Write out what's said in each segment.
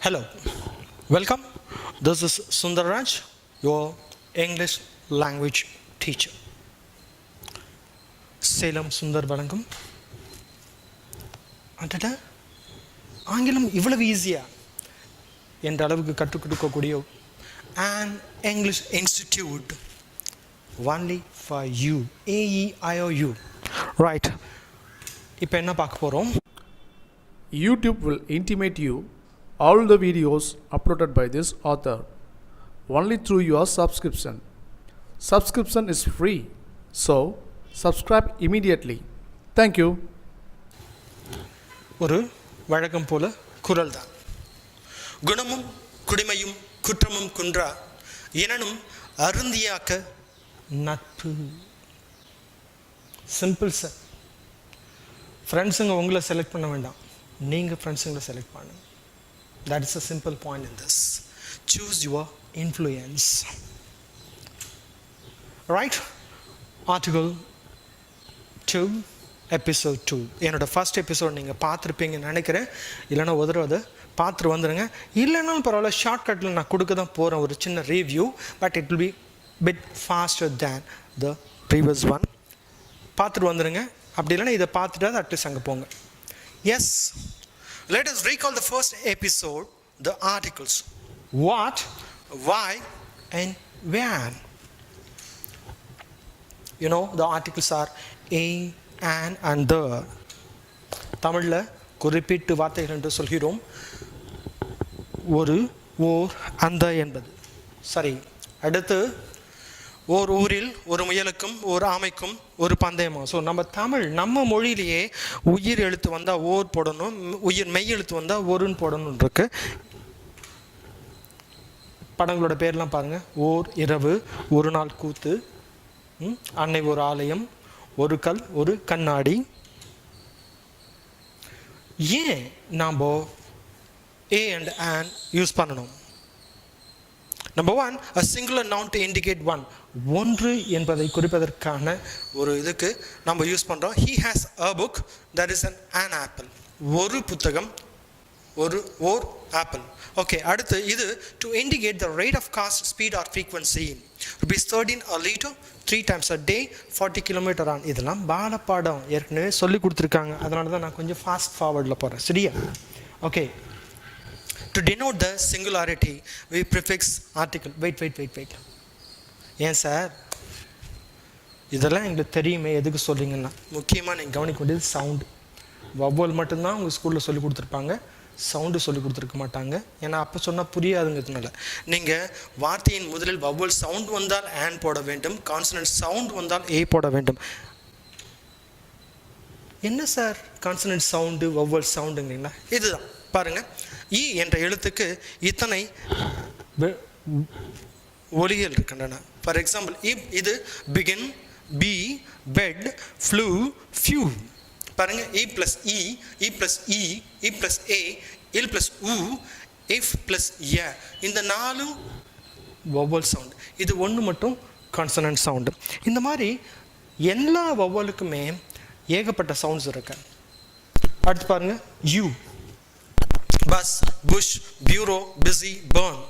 Hello, welcome. This is Sundaraj, your English language teacher. salemsundar வணக்கம். அடட ஆங்கிலம் இவ்வளவு ஈஸியா என்ற அளவுக்கு கற்றுக் கொடுக்கக்கூடிய an English Institute only for you. AEIOU. Right. இப்போ என்ன பார்க்க போறோம்? YouTube will intimate you all the videos uploaded by this author only through your subscription. Subscription is free, so subscribe immediately. Thank you. ஒரு வழக்கம் போல குரல் தான். குணமும் குடிமையும் குற்றமும் குன்றா எனும் அருந்தியாக்க நட்பு. Simple sir. ஃப்ரெண்ட்ஸுங்க உங்களை செலக்ட் பண்ண வேண்டாம், நீங்கள் ஃப்ரெண்ட்ஸுங்களை செலக்ட் பண்ணுங்க. That is a simple point in this. Choose your influence. Right? Article 2, episode 2. என்னோட ஃபர்ஸ்ட் எபிசோட் நீங்கள் பார்த்துருப்பீங்கன்னு நினைக்கிறேன். இல்லைன்னா அதை பார்த்துட்டு வந்துடுங்க. இல்லைன்னாலும் பரவாயில்ல, ஷார்ட்கட்டில் நான் கொடுக்க தான் போகிறேன் ஒரு சின்ன review. But it will be bit faster than the previous one. பார்த்துட்டு வந்துடுங்க. அப்படி இல்லைன்னா இதை பார்த்துட்டு அட்லீஸ்ட் அங்கே போங்க. Yes, let us recall the first episode, the articles. What, why, and when. You know, the articles are a, an, and the. தமிழில் குறிப்பிட்டு வார்த்தைகள் என்று சொல்கிறோம். ஒரு, ஓர், அந்த என்பது. சரி, அடுத்து ஓர் ஊரில் ஒரு முயலுக்கும் ஒரு ஆமைக்கும் ஒரு பந்தயமா. ஸோ நம்ம மொழியிலேயே உயிர் எழுத்து வந்தால் ஓர் போடணும், மெய் எழுத்து வந்தால் ஒருன்னு போடணும் இருக்கு. படங்களோட பேர்லாம் பாருங்கள். ஓர் இரவு, ஒரு நாள் கூத்து, அன்னை ஒரு ஆலயம், ஒரு கல் ஒரு கண்ணாடி. ஏன் நாம் ஏ அண்ட் ஆன் யூஸ் பண்ணணும்? Number one, a singular noun to indicate one. ஒன்று என்பதை குறிப்பதற்கான ஒரு இதுக்கு நம்ம யூஸ் பண்ணுறோம். He has a book, that is an apple. ஒரு புத்தகம், ஓர் ஆப்பிள். ஓகே, அடுத்து இது to indicate the rate of cast, speed or frequency. Rupees 13 a liter, 3 times a day, 40 kilometer on. இதெல்லாம் பாடம் ஏற்கனவே சொல்லி கொடுத்துருக்காங்க. அதனால தான் நான் கொஞ்சம் ஃபாஸ்ட் ஃபார்வர்டில் போகிறேன். சரியா? Okay. To denote the singularity, we prefix article. Wait. ஏன் சார் இதெல்லாம் எங்களுக்கு தெரியுமே, எதுக்கு சொல்கிறீங்கன்னா முக்கியமாக நீங்கள் கவனிக்க வேண்டியது சவுண்டு. வவ்வல் மட்டும்தான் உங்கள் ஸ்கூலில் சொல்லி கொடுத்துருப்பாங்க, சவுண்டு சொல்லி கொடுத்துருக்க மாட்டாங்க. ஏன்னா அப்போ சொன்னால் புரியாதுங்கிறதுனால நீங்கள் வார்த்தையின் முதலில் வவ்வல் சவுண்ட் வந்தால் ஆன் போட வேண்டும், கான்சனன்ட் சவுண்ட் வந்தால் ஏ போட வேண்டும். என்ன சார் கான்சனன்ட் சவுண்டு வவ்வல் சவுண்டுங்களா? இதுதான் பாருங்கள். இ என்ற எழுத்துக்கு இத்தனை ஒலிகள் இருக்கின்றன. ஃபார் எக்ஸாம்பிள், இது begin, be, bet, flu, few. பாருங்க, E plus E, E plus E, E plus A, இல் பிளஸ் உ, இஃப் பிளஸ் ஏ. இந்த 4 வவ்வல் சவுண்டு. இது ஒன்று மட்டும் கான்சனன்ட் சவுண்டு. இந்த மாதிரி எல்லா வவ்வலுக்குமே ஏகப்பட்ட சவுண்ட்ஸ் இருக்கு. அடுத்து பாருங்க, U, bus, push, bureau, busy, burn.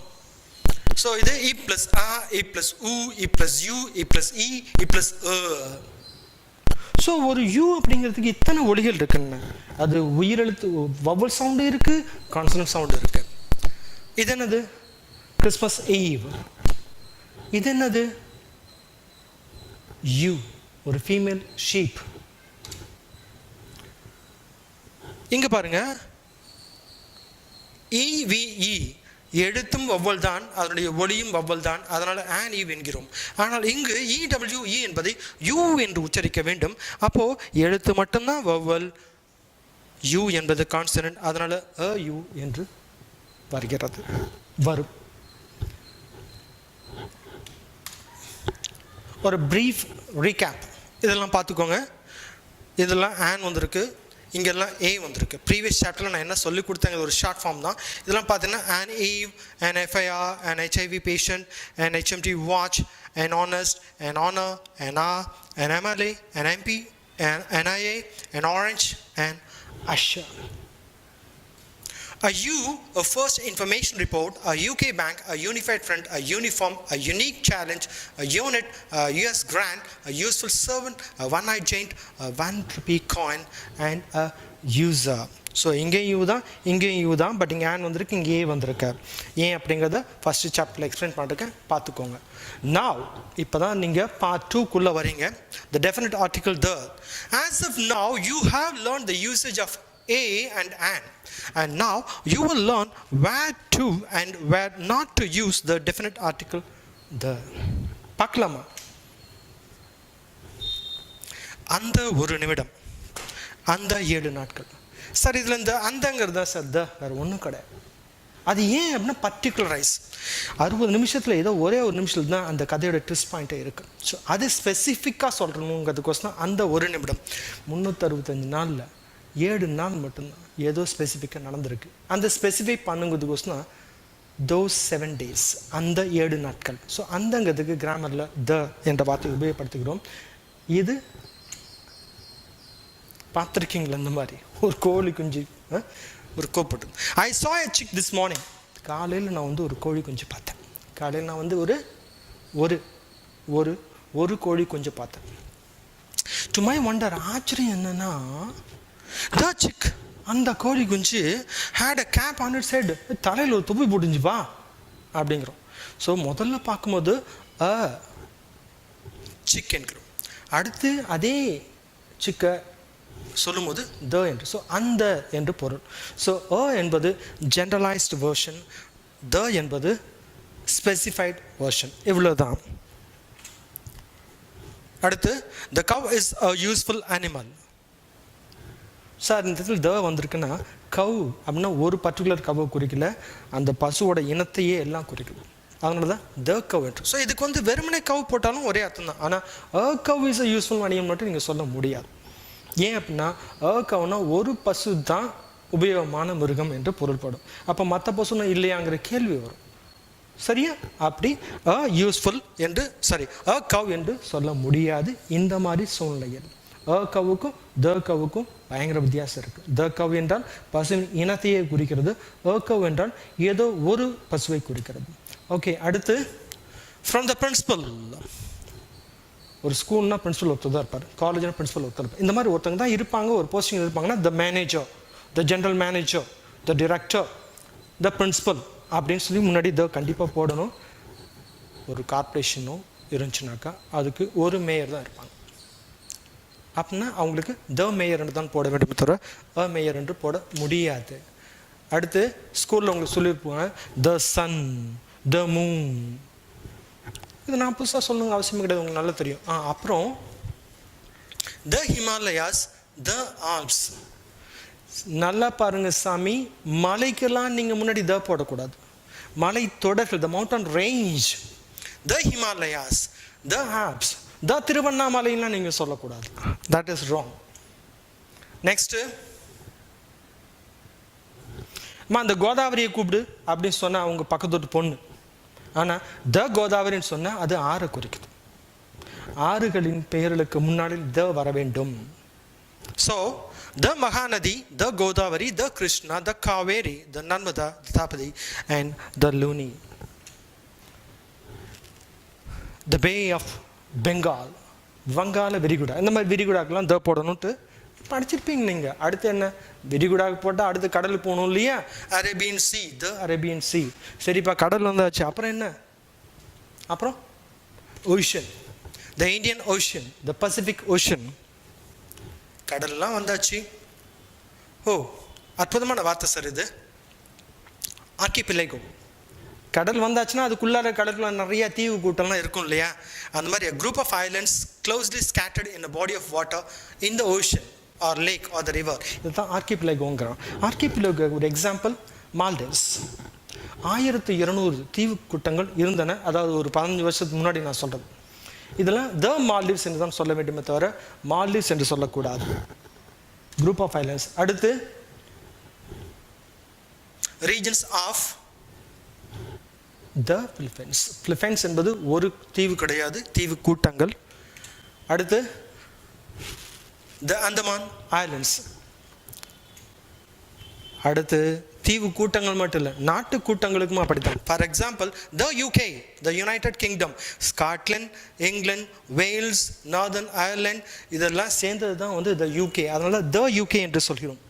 So இது இ பிளஸ் ஆ, இ பிளஸ் உ, இ பிளஸ் யூ, இ பிளஸ் இ, இ பிளஸ் அ. ஸோ ஒரு யூ அப்படிங்கிறதுக்கு இத்தனை ஒலிகள் இருக்குன்னு. அது உயிரெழுத்து வவ்வல் சவுண்டு இருக்கு, கான்சனன்ட் சவுண்டு இருக்கு. இது என்னது? Christmas Eve. இது என்னது? யூ, ஒரு ஃபீமேல் ஷீப். இங்க பாருங்க, EVE எழுத்தும் வவ்வல் தான், அதனுடைய ஒலியும் வவ்வல் தான். அதனால் ஆன் ஈவ் என்கிறோம். ஆனால் இங்கு EWE என்பதை யூ என்று உச்சரிக்க வேண்டும். அப்போது எழுத்து மட்டும்தான் வவ்வல், யூ என்பது கான்சனன்ட். அதனால் அ யூ என்று வருகிறது, வரும். ஒரு ப்ரீஃப் ரீகேப் இதெல்லாம் பார்த்துக்கோங்க. இதெல்லாம் ஆன் வந்திருக்கு, இங்கெல்லாம் ஏ வந்திருக்கு. ப்ரீவியஸ் சாப்டரில் நான் என்ன சொல்லி கொடுத்தேங்க, ஒரு ஷார்ட் ஃபார்ம் தான். இதெல்லாம் பார்த்தீங்கன்னா an eve, an FIR, an HIV patient, an HMT watch, an honest, an honor, an R, an MLA, an MP, an NIA, an orange, an usher. A U, a first information report, a UK bank, a unified front, a uniform, a unique challenge, a unit, a US grant, a useful servant, a one-eyed giant, a 1 rupee coin, and a user. So இங்கேயும் you தான், இங்கேயும் you தான், but இங்கே on வந்திருக்கு, இங்கேயே வந்திருக்கு. ஏன் அப்படிங்கிறத ஃபஸ்ட்டு சாப்டரில் எக்ஸ்பிளைன் பண்ணிருக்கேன், பார்த்துக்கோங்க. நாவ் இப்போ தான் நீங்கள் பார்ட் 2க்குள்ளே வரீங்க. The definite article the. As of now you have learn the usage of a and an, and now you will learn where to and where not to use the definite article the. பார்க்கலாமா? அந்த ஒரு நிமிடம், அந்த 7 நாட்கள். Sir இதில் இந்த அந்தங்கிறது தான் sir த, வேறு ஒன்றும் கிடையாது. அது ஏன் அப்படின்னா பர்டிகுலரைஸ் 60 நிமிஷத்தில் ஏதோ ஒரே ஒரு நிமிஷத்தில் தான் அந்த கதையோட ட்விஸ்ட் பாயிண்ட்டே இருக்குது. ஸோ அது ஸ்பெசிஃபிக்காக சொல்கிறணுங்கிறதுக்கோசம் அந்த ஒரு நிமிடம். 365 நாளில் 7 நாள் மட்டும்தான் ஏதோ ஸ்பெசிஃபிக்காக நடந்திருக்கு. அந்த ஸ்பெசிஃபை பண்ணுங்கிறதுக்கோசம் those 7 days, அந்த 7 நாட்கள். ஸோ அந்தங்கிறதுக்கு கிராமரில் த என்ற வார்த்தையை உபயோகப்படுத்துகிறோம். இது பார்த்துருக்கீங்களா? இந்த மாதிரி ஒரு கோழி குஞ்சு, ஒரு கோப்பட்டு. ஐ saw a chick this morning. காலையில் நான் வந்து ஒரு கோழி குஞ்சு பார்த்தேன். காலையில் நான் வந்து ஒரு ஒரு ஒரு கோழி குஞ்சு பார்த்தேன். டு மை வண்டர், ஆச்சரியம் என்னன்னா, the chick, அந்த கோழி குஞ்சு had a cap on its head, தலையில் ஒரு தொப்பி போட்டுஞ்சுப்பா அப்படிங்கிறோம். ஸோ முதல்ல பார்க்கும்போது அ சிக் என்கிறோம். அடுத்து அதே சிக்கை சொல்லும்போது த என்று. ஸோ அந்த என்று பொருள். ஸோ அ என்பது ஜென்ரலைஸ்டு வேர்ஷன், த என்பது ஸ்பெசிஃபைட் வேர்ஷன். இவ்வளோதான். அடுத்து the cow is a useful animal. Sir இந்த இடத்துல த வந்திருக்குன்னா கவ் அப்படின்னா ஒரு பர்டிகுலர் கவை குறிக்கல, அந்த பசுவோட இனத்தையே எல்லாம் குறிக்குது. அதனால தான் த கவ் என்று. ஸோ இதுக்கு வந்து வெறுமனே கவ் போட்டாலும் ஒரே அர்த்தம் தான். ஆனால் அ கவ் இஸ் அ யூஸ்ஃபுல் அனிமல் மட்டும் நீங்கள் சொல்ல முடியாது. ஏன் அப்படின்னா அ கவ்னா ஒரு பசு தான் உபயோகமான மிருகம் என்று பொருள்படும். அப்போ மற்ற பசுனா இல்லையாங்கிற கேள்வி வரும். சரியா? அப்படி அ யூஸ்ஃபுல் என்று அ கவ் என்று சொல்ல முடியாது இந்த மாதிரி சூழ்நிலையில். அ கவுக்கும் த கவுக்கும் பயங்கர வித்தியாசம் இருக்குது. த கவ் என்றால் பசுவின் இனத்தையே குறிக்கிறது, அ கவ் என்றால் ஏதோ ஒரு பசுவை குறிக்கிறது. ஓகே, அடுத்து ஃப்ரம் த பிரின்சிபல். ஒரு ஸ்கூல்னா பிரின்சிபல் ஒருத்தர் தான் இருப்பார், காலேஜ்னா பிரின்சிபல் ஒருத்தர் இருப்பார். இந்த மாதிரி ஒருத்தங்க தான் இருப்பாங்க. ஒரு போஸ்டிங் இருப்பாங்கன்னா the manager, the general manager, the director, the principal அப்படின்னு சொல்லி முன்னாடி த கண்டிப்பாக போடணும். ஒரு கார்பரேஷனோ இருந்துச்சுனாக்கா அதுக்கு ஒரு மேயர் தான் இருப்பாங்க. அப்படின்னா அவங்களுக்கு த மேயர் என்று தான் போட வேண்டும், தவிர அ மேயர் என்று போட முடியாது. அடுத்து ஸ்கூலில் உங்களுக்கு சொல்லியிருப்பாங்க த சன், த மூன். இது நான் புதுசாக சொல்லணுங்க அவசியம் கிடையாது, உங்களுக்கு நல்லா தெரியும். அப்புறம் த ஹிமாலயாஸ், த ஆல்ப்ஸ். நல்லா பாருங்க சாமி, மலைக்கெல்லாம் நீங்கள் முன்னாடி த போடக்கூடாது. மலை தொடர்கள், the mountain range, the Himalayas, the Alps, the திருவண்ணாமலைலாம் நீங்கள் சொல்லக்கூடாது. That is wrong. நெக்ஸ்ட்டு அந்த கோதாவரியை கூப்பிடு அப்படின்னு சொன்னால் அவங்க பக்கத்து பொண்ணு. ஆனால் த கோதாவரின்னு சொன்னால் அது ஆறை குறிக்குது. ஆறுகளின் பெயர்களுக்கு முன்னாடி த வர வேண்டும். So the Mahanadi, the Godavari, the Krishna, the Kaveri, the Narmada, the Tapti and the Luni. The Bay of Bengal, வங்காள விரிகுடா. இந்த மாதிரி விரிகுடாக்கெல்லாம் த போடணுன்ட்டு படிச்சிருப்பீங்க நீங்கள். அடுத்து என்ன, விரிகுடாக்கு போட்டால் அடுத்து கடலுக்கு போகணும் இல்லையா? Arabian Sea, the Arabian Sea. சரிப்பா, கடல் வந்தாச்சு. அப்புறம் என்ன? அப்புறம் ocean, the Indian Ocean, the Pacific Ocean. கடல்லாம் வந்தாச்சு. ஓ, அற்புதமான வார்த்தை சார் இது, ஆர்கிபிலேகோ. கடல் வந்தாச்சுன்னா அதுக்குள்ளார கடலுக்குள்ள நிறைய தீவு கூட்டம்லாம் இருக்கும் இல்லையா? அந்த மாதிரி a group of islands closely scattered in a body of water in the ocean or lake or the river. இதுதான் ஆர்கிபிலேகோங்கிறோம். ஆர்கிபிலேகோ ஒரு எக்ஸாம்பிள் மால்டீவ்ஸ். 1200 தீவு கூட்டங்கள் இருந்தன. அதாவது ஒரு 15 வருஷத்துக்கு முன்னாடி நான் சொல்கிறது. இதெல்லாம் த மால்டீவ்ஸ் என்று தான் சொல்ல வேண்டுமே தவிர மால்டீவ்ஸ் என்று சொல்லக்கூடாது. Group of islands. அடுத்து regions of the Philippines. Philippines என்பது ஒரு தீவு கிடையாது, தீவு கூட்டங்கள். அடுத்து த அந்தமான் ஐலண்ட்ஸ். அடுத்து தீவு கூட்டங்கள் மட்டும் இல்லை, நாட்டு கூட்டங்களுக்கும் அப்படித்தான். For example the UK, the United Kingdom, Scotland, England, Wales, Northern Ireland இதெல்லாம் சேர்ந்தது தான் வந்து த யூகே. அதனால த யூகே என்று சொல்கிறோம்.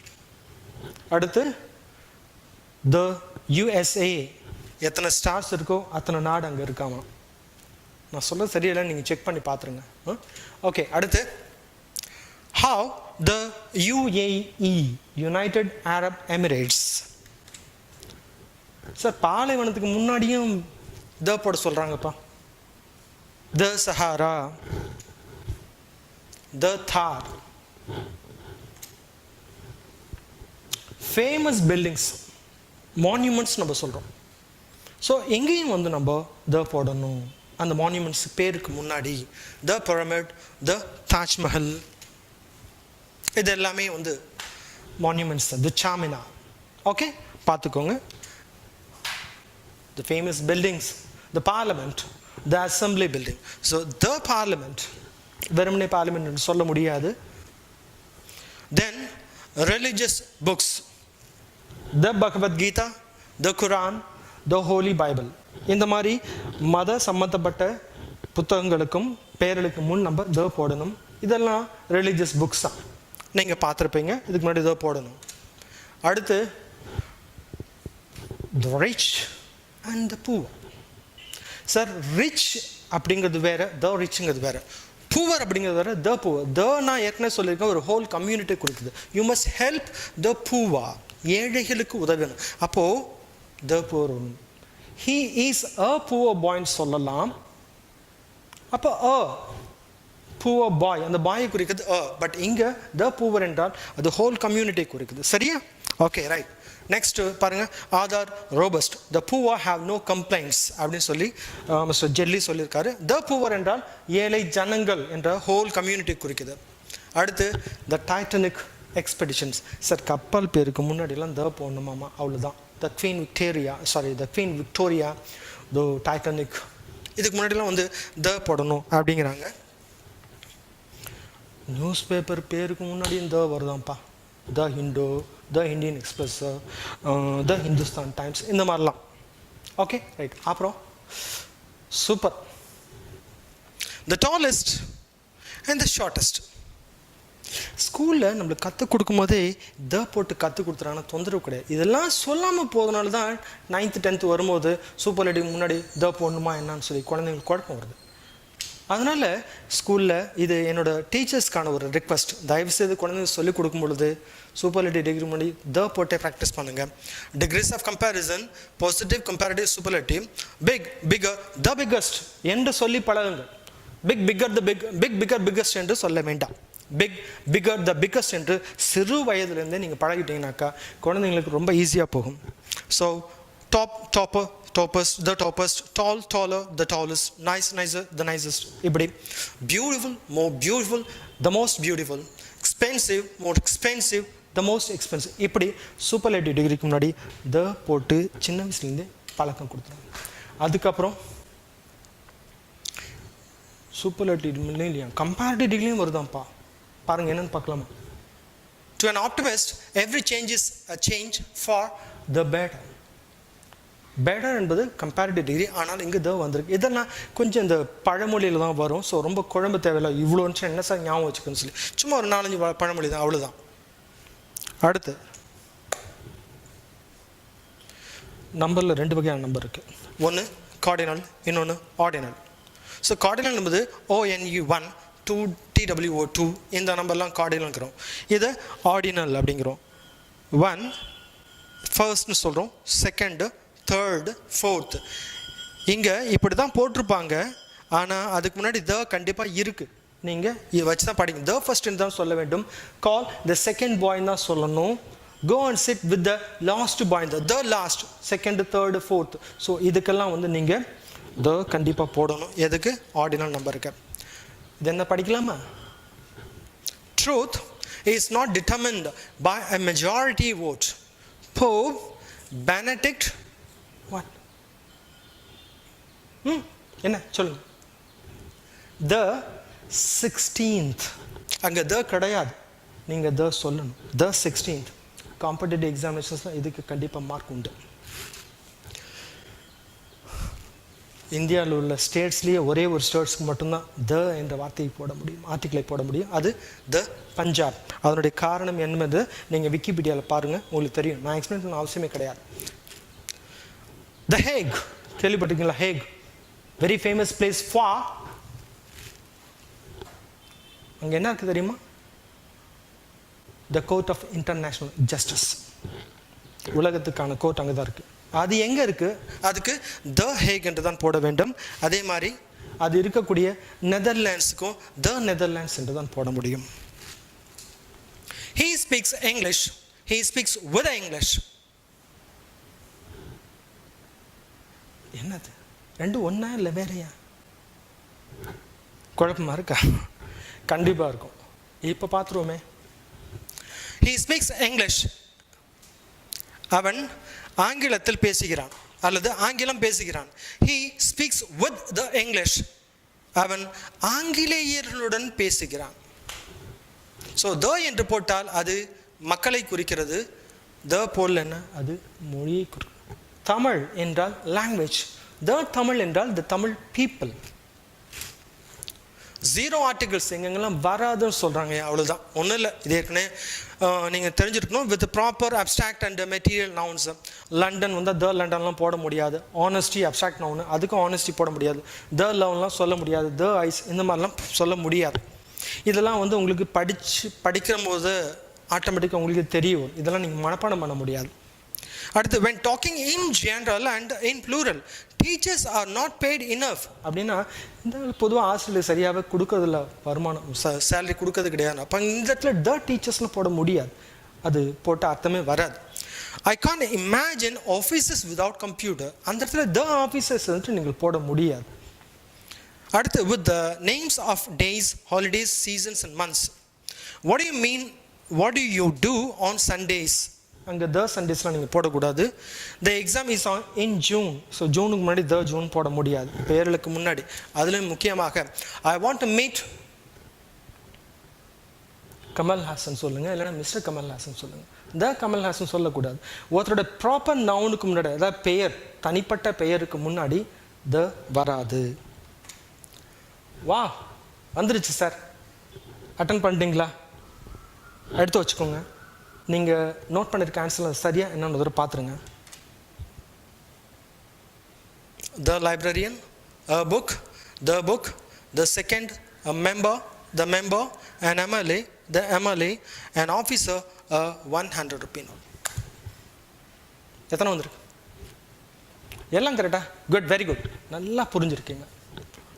அடுத்து த யுஎஸ்ஏ, எத்தனை ஸ்டார்ஸ் இருக்கோ அத்தனை நாடு அங்கே இருக்காமா. நான் சொல்ல சரியில்லை, நீங்கள் செக் பண்ணி பார்த்துருங்க. ஓகே, அடுத்து how the UAE, United Arab Emirates. Sir பாலைவனத்துக்கு முன்னாடியும் த போட சொல்கிறாங்கப்பா. த சஹாரா, த தார். ஃபேமஸ் பில்டிங்ஸ், மான்யூமெண்ட்ஸ் நம்ம சொல்கிறோம். ஸோ எங்கேயும் வந்து நம்ம த போடணும் அந்த மான்யூமெண்ட்ஸ் பேருக்கு முன்னாடி. த பிரமிட், த தாஜ்மஹல், இது எல்லாமே வந்து மான்யூமெண்ட்ஸ் தான். த சாமினார். ஓகே, பார்த்துக்கோங்க. The famous buildings, the parliament, the assembly building. So the parliament, வெறுமனே பார்லிமெண்ட் சொல்ல முடியாது. தென் ரிலிஜியஸ் புக்ஸ், த பகவத்கீதா, த குரான், த ஹோலி பைபிள். இந்த மாதிரி மத சம்மந்தப்பட்ட புத்தகங்களுக்கும் பேர்களுக்கு முன் நம்ம த போடணும். இதெல்லாம் ரிலீஜியஸ் புக்ஸ் தான், நீங்கள் பார்த்துருப்பீங்க. இதுக்கு முன்னாடி த போடணும். அடுத்து the rich and the poor. Sir rich அப்படிங்கிறது வேற, த ரிச்ங்கிறது வேற. பூவர் அப்படிங்கிறது வேற, த பூவர். த நான் ஏற்கனவே சொல்லியிருக்கேன், ஒரு ஹோல் கம்யூனிட்டி கொடுக்குது. You must help the poor, ஏழைகளுக்கு உதவணும். அப்போது த பூவர் ஒன்று. ஹீ இஸ் அ பூவர் பாய்ன்னு சொல்லலாம். அப்போ அ பூவர் பாய், அந்த பாயை குறிக்கிறது அ. பட் இங்கே த பூவர் என்றால் அது ஹோல் கம்யூனிட்டி குறிக்குது. சரியா? Okay, right. நெக்ஸ்ட் பாருங்க, Aadhaar robust, the poor have no complaints அப்படின்னு சொல்லி மிஸ்டர் ஜெல்லி சொல்லியிருக்காரு. த பூவர் என்றால் ஏழை ஜனங்கள் என்ற ஹோல் கம்யூனிட்டி குறிக்குது. அடுத்து த டைட்டானிக் எக்ஸ்பெடிஷன்ஸ். சார் கப்பல் பேருக்கு முன்னாடிலாம் த போடணுமாமா, அவ்வளோதான். த குவீன் விக்டோரியா, த டைட்டானிக், இதுக்கு முன்னாடிலாம் வந்து த போடணும் அப்படிங்கிறாங்க. நியூஸ் பேப்பர் பேருக்கு முன்னாடியும் த வருதான்ப்பா. The Hindu, the Indian Express, the Hindustan Times, இந்த மாதிரிலாம். Okay, right. அப்புறம் super, the tallest and the shortest. ஸ்கூலில் நம்மளுக்கு கற்றுக் கொடுக்கும் போதே த போட்டு கற்றுக் கொடுத்துறாங்கன்னா தொந்தரவு கிடையாது. இதெல்லாம் சொல்லாமல் போகிறதுனால தான் 9th 10th வரும்போது சூப்பர்லேட்டிவ் முன்னாடி த போடணுமா என்னன்னு சொல்லி குழந்தைங்களுக்கு குழப்பம் வருது. அதனால் ஸ்கூலில் இது என்னோடய டீச்சர்ஸ்க்கான ஒரு ரிக்வஸ்ட். தயவுசெய்து குழந்தைங்க சொல்லிக் கொடுக்கும் பொழுது சூப்பர்லேட்டிவ் டிகிரி முன்னாடி த போட்டே ப்ராக்டிஸ் பண்ணுங்கள். Degrees of comparison, positive, comparative, superlative, big, bigger, the biggest என்று சொல்லி பழகுங்கள். Big, bigger, the big, bigger, biggest என்று சொல்ல வேண்டாம். பிக், பிகர், த பிக்கஸ்ட் என்று சிறு வயதுலேருந்தே நீங்கள் பழகிட்டீங்கன்னாக்கா குழந்தைங்களுக்கு ரொம்ப ஈஸியாக போகும். So top, topper, toppest, the toppest, tall, taller, the tallest, nice, nicer, the nicest, இப்படி beautiful, more beautiful, the most beautiful, expensive, more expensive, the most expensive, இப்படி சூப்பர்லேட்டிவ் டிகிரிக்கு முன்னாடி த போட்டு சின்ன வயசுலேருந்தே பழக்கம் கொடுத்துருவாங்க. அதுக்கப்புறம் சூப்பர்லேட்டிவ் இல்லையா, கம்பேரிட்டிவ் டிகிரியும் வருதான்ப்பா. பாருங்க என்னன்னு பார்க்கலாமா. To an optimist every change is a change for the better. Better என்பது கம்பேரிட்டிவ் டிகிரி. ஆனால் இங்கே த வந்திருக்கு. இதெல்லாம் கொஞ்சம் இந்த பழமொழியில் தான் வரும். ஸோ ரொம்ப குழம்பு தேவையில்லை. இவ்வளோ நிமிஷம் என்ன சார் ஞாபகம் வச்சுக்கணும்னு சொல்லி சும்மா ஒரு 4-5 பழமொழி தான், அவ்வளோதான். அடுத்து நம்பரில் 2 வகையான நம்பர் இருக்குது. ஒன்று கார்டினல், இன்னொன்று ஆர்டினல். ஸோ கார்டினல் என்பது ONU1, 2 TWO2, இந்த நம்பர்லாம் கார்டினல்ங்கிறோம். இதை ஆர்டினல் அப்படிங்கிறோம். 1 ஃபர்ஸ்ட்னு சொல்கிறோம், 2 3 4. இங்கே இப்படி தான் போட்டிருப்பாங்க. ஆனால் அதுக்கு முன்னாடி த கண்டிப்பாக இருக்குது. நீங்கள் இதை வச்சு தான் படிங்க. த ஃபர்ஸ்ட்னு தான் சொல்ல வேண்டும். கால் த செகண்ட் பாய் தான் சொல்லணும். Go and sit with the last boy, the last, 2 3 4. So இதுக்கெல்லாம் வந்து நீங்கள் த கண்டிப்பாக போடணும். எதுக்கு? ஆர்டினல் நம்பருக்கு. இது என்ன படிக்கலாமா? Truth is not determined by a majority vote. Pope Benedict what? என்ன சொல்லுங்க? The 16th. அங்கே த கிடையாது, நீங்கள் த சொல்லணும். The 16th. காம்படிட்டிவ் எக்ஸாமினேஷன்ஸ்லாம் இதுக்கு கண்டிப்பாக மார்க் உண்டு. இந்தியாவில் உள்ள ஸ்டேட்ஸ்லேயே ஒரே ஒரு ஸ்டேட்ஸ்க்கு மட்டும்தான் த என்ற வார்த்தையை போட முடியும், ஆர்டிக்கிளை போட முடியும். அது த பஞ்சாப். அதனுடைய காரணம் என்பது நீங்கள் விக்கிபீடியாவில் பாருங்கள், உங்களுக்கு தெரியும். நான் எக்ஸ்பிளைன் பண்ண அவசியமே கிடையாது. த ஹேக் கேள்விப்பட்டிருக்கீங்களா? Hague very famous place for, அங்கே என்ன இருக்குது தெரியுமா? The Court of International Justice, உலகத்துக்கான கோர்ட் அங்கே தான் இருக்குது. அது எங்கே இருக்குது? அதுக்கு த ஹேக் என்று தான் போட வேண்டும். அதே மாதிரி அது இருக்கக்கூடிய நெதர்லாண்ட்ஸுக்கும் த நெதர்லாண்ட்ஸ் என்று தான் போட முடியும். He speaks English. He speaks with English. என்னது ரெண்டும் ஒன்றா இல்லை வேறையா? குழப்பமா இருக்கா? கண்டிப்பாக இருக்கும். இப்போ பார்த்துருவோமே. He speaks English. அவன் ஆங்கிலத்தில் பேசுகிறான் அல்லது ஆங்கிலம் பேசுகிறான். He speaks with the English. அவன் ஆங்கிலேயர்களுடன் பேசுகிறான். ஸோ த என்று போட்டால் அது மக்களை குறிக்கிறது. த போல் என்ன? அது மொழியை குறிக்கிறது. தமிழ் என்றால் லாங்குவேஜ். த தமிழ் என்றால் த தமிழ் பீப்புள். ஜீரோ ஆர்டிகிள்ஸ் எங்கெங்கெல்லாம் வராதுன்னு சொல்கிறாங்க, அவ்வளோதான், ஒன்றும் இல்லை. இது ஏற்கனவே நீங்கள் தெரிஞ்சிருக்கணும். With proper abstract and material nouns. London வந்தால் த லண்டன்லாம் போட முடியாது. ஆனஸ்டி அப்ஸ்ட்ராக்ட் நவுனு, அதுக்கும் ஆனஸ்டி போட முடியாது. த லவ்லாம் சொல்ல முடியாது. த ஐஸ் இந்த மாதிரிலாம் சொல்ல முடியாது. இதெல்லாம் உங்களுக்கு படிக்கிற போது ஆட்டோமேட்டிக்காக உங்களுக்கு தெரியும். இதெல்லாம் நீங்கள் மனப்பாடம் பண்ண முடியாது. அடுத்து, when talking in general and in plural, teachers are not paid enough. அப்படின்னா இந்த பொதுவாக ஆசிரியர் சரியாகவே கொடுக்கறதில்ல, வருமானம் சேலரி கொடுக்கறது கிடையாது. அப்போ இந்த இடத்துல த டீச்சர்ஸ்லாம் போட முடியாது. அது போட்ட அர்த்தமே வராது. I can imagine offices without computer. அந்த இடத்துல த ஆஃபீஸர்ஸ் நீங்கள் போட முடியாது. அடுத்து, with the names of days, holidays, seasons and months. What do you mean? What do you do on Sundays? அங்கே த சண்டேஸ்லாம் நீங்கள் போடக்கூடாது. The exam is on in June. So ஜூனுக்கு முன்னாடி த ஜூன் போட முடியாது, பேர்களுக்கு முன்னாடி. அதுலேயும் முக்கியமாக I want to meet Kamal Haasan சொல்லுங்கள், இல்லைன்னா மிஸ்டர் கமல்ஹாசன் சொல்லுங்கள். த கமல்ஹாசன் சொல்லக்கூடாது. ஒருத்தரோட ப்ராப்பர் நவுனுக்கு முன்னாடி, அதாவது பெயர், தனிப்பட்ட பெயருக்கு முன்னாடி த வராது. வா வந்துருச்சு சார், அட்டன் பண்ணிட்டீங்களா? எடுத்து வச்சுக்கோங்க. நீங்கள் நோட் பண்ணிருக்க ஆன்சர் சரியாக என்னன்னு ஒரு பார்த்துருங்க. The librarian, a book, the book, the second, a member, the member, an MLA, the MLA, an officer, 100 rupee note. எத்தனை வந்திருக்கு? எல்லாம் கரெக்டா? குட், வெரி குட், நல்லா புரிஞ்சுருக்கீங்க.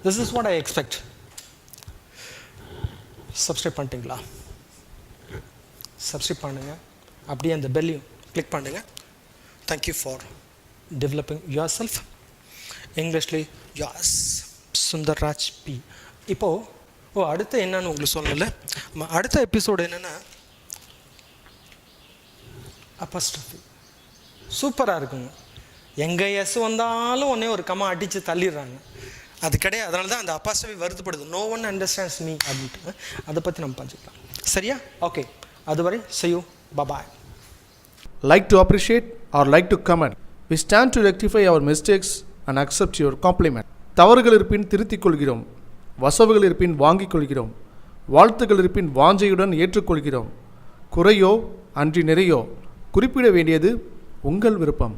This is what I expect. Subscribe பண்ணிட்டீங்களா? சப்ஸ்கிரைப் பண்ணுங்கள். அப்படியே அந்த பெல்லையும் கிளிக் பண்ணுங்கள். Thank you for developing yourself. Englishly yours Sundarraj P. இப்போது அடுத்து என்னன்னு உங்களுக்கு சொல்லல. அடுத்த எபிசோடு என்னென்னா அப்போஸ்ட்ரோஃபி. சூப்பராக இருக்குங்க. எங்கே எஸ் வந்தாலும் ஒன்றே ஒரு கம்மா அடித்து தள்ளிடுறாங்க. அது கிடையாது. அதனால தான் அந்த அப்போஸ்ட்ரோஃபி வருத்தப்படுது. நோ ஒன் அண்டர்ஸ்டாண்ட்ஸ் மீ அப்படின்ட்டு. அதை பற்றி நம்ம பார்த்துக்கலாம். சரியா? ஓகே, அதுவரை see you, bye bye. Like to appreciate or like to comment. We stand to rectify our mistakes and accept your compliment. தவறுகள் இருப்பின் திருத்திக் கொள்கிறோம், வசவுகள் இருப்பின் வாங்கிக் கொள்கிறோம், வாழ்த்துக்கள் இருப்பின் வாஞ்சையுடன் ஏற்றுக்கொள்கிறோம். குறையோ அன்றி நிறையோ குறிப்பிட வேண்டியது உங்கள் விருப்பம்.